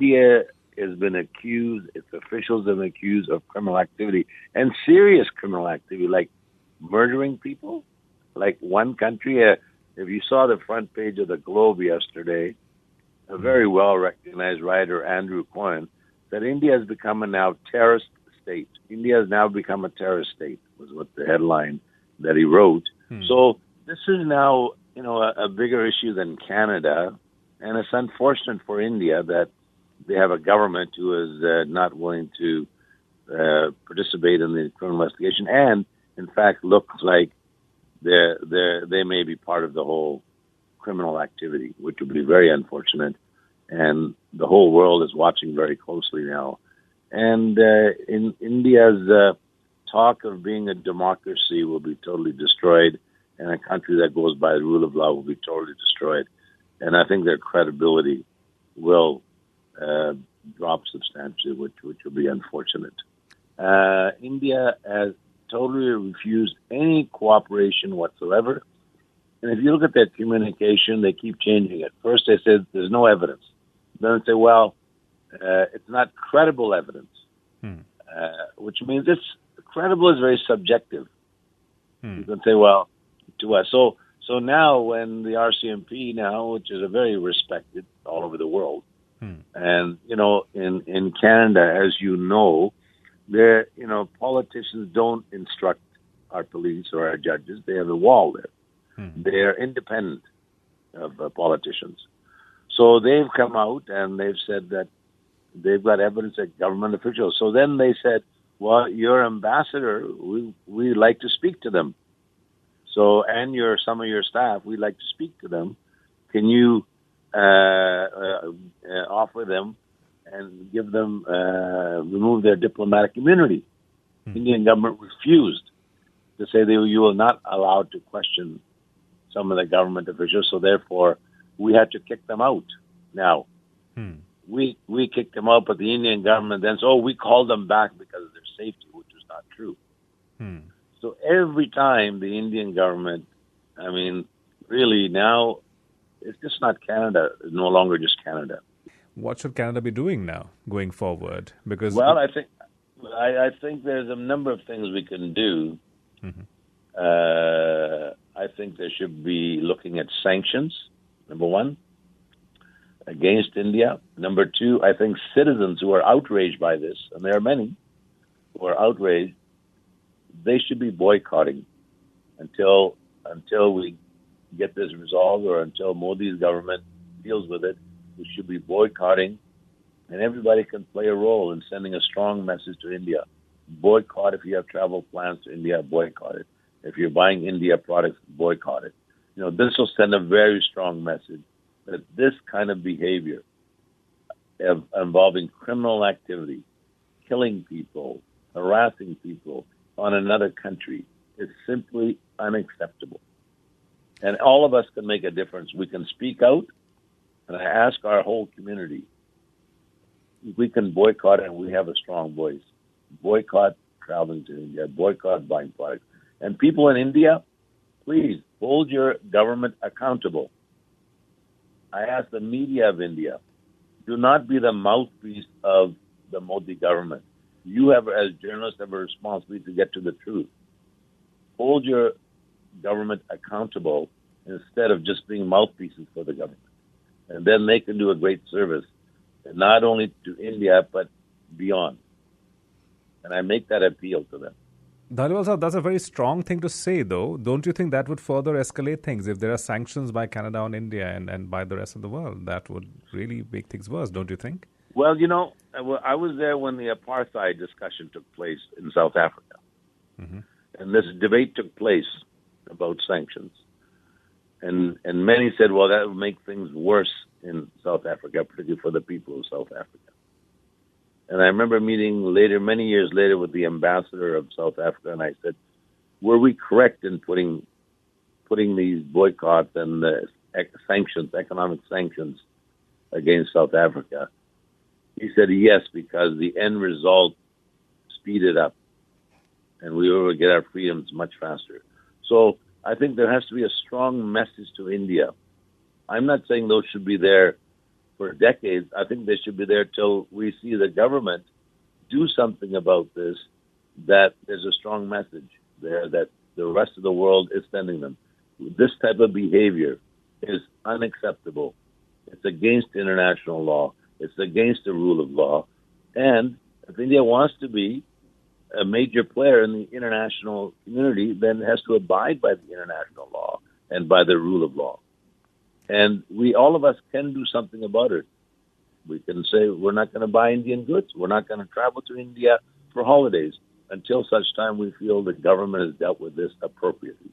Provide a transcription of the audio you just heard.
India has been accused, its officials have been accused of criminal activity, and serious criminal activity, like murdering people. Like one country, if you saw the front page of the Globe yesterday, a very well-recognized writer, Andrew Cohen, said India has become a now terrorist state. India has now become a terrorist state, was what the headline that he wrote. So this is now, a bigger issue than Canada, and it's unfortunate for India that they have a government who is not willing to participate in the criminal investigation, and in fact looks like they may be part of the whole criminal activity, which would be very unfortunate. And the whole world is watching very closely now. And in India's talk of being a democracy will be totally destroyed, and a country that goes by the rule of law will be totally destroyed. And I think their credibility will drop substantially, which will be unfortunate. India has totally refused any cooperation whatsoever. And if you look at their communication, they keep changing it. First they said there's no evidence. Then they say, well, it's not credible evidence, which means it's credible is very subjective. You can say, well, to us. So now when the RCMP now, which is a very respected all over the world, and, in Canada, as you know, there, politicians don't instruct our police or our judges. They have a wall there. They're independent of politicians. So they've come out and they've said that they've got evidence that government officials. So then they said, well, your ambassador, we like to speak to them. So, and some of your staff, we'd like to speak to them. Can you offer them and give them, remove their diplomatic immunity? Indian government refused to say you will not allow to question some of the government officials, so therefore we had to kick them out. Now, we kicked them out, but the Indian government then said, we called them back because of their safety, which was not true. So every time the Indian government, really now, it's just not Canada. It's no longer just Canada. What should Canada be doing now, going forward? Because I think there's a number of things we can do. I think they should be looking at sanctions, number one, against India. Number two, I think citizens who are outraged by this, and there are many who are outraged, they should be boycotting until we get this resolved or until Modi's government deals with it. We should be boycotting, and everybody can play a role in sending a strong message to India. Boycott if you have travel plans to India, boycott it. If you're buying India products, boycott it. This will send a very strong message that this kind of behavior involving criminal activity, killing people, harassing people on another country is simply unacceptable. And all of us can make a difference. We can speak out, and I ask our whole community, if we can boycott and we have a strong voice. Boycott traveling to India, boycott buying products. And people in India, please hold your government accountable. I ask the media of India, do not be the mouthpiece of the Modi government. You have, as journalists, have a responsibility to get to the truth. Hold your government accountable instead of just being mouthpieces for the government. And then they can do a great service, not only to India, but beyond. And I make that appeal to them. Dhaliwal sir, that's a very strong thing to say, though. Don't you think that would further escalate things if there are sanctions by Canada on India and by the rest of the world? That would really make things worse, don't you think? Well, I was there when the apartheid discussion took place in South Africa. And this debate took place about sanctions. And many said, well, that would make things worse in South Africa, particularly for the people of South Africa. And I remember meeting many years later, with the ambassador of South Africa, and I said, were we correct in putting these boycotts and the sanctions, economic sanctions against South Africa? He said, yes, because the end result speeded up and we were able to get our freedoms much faster. So I think there has to be a strong message to India. I'm not saying those should be there for decades. I think they should be there till we see the government do something about this, that there's a strong message there that the rest of the world is sending them. This type of behavior is unacceptable. It's against international law. It's against the rule of law. And if India wants to be a major player in the international community, then it has to abide by the international law and by the rule of law. And all of us can do something about it. We can say we're not going to buy Indian goods. We're not going to travel to India for holidays until such time we feel the government has dealt with this appropriately.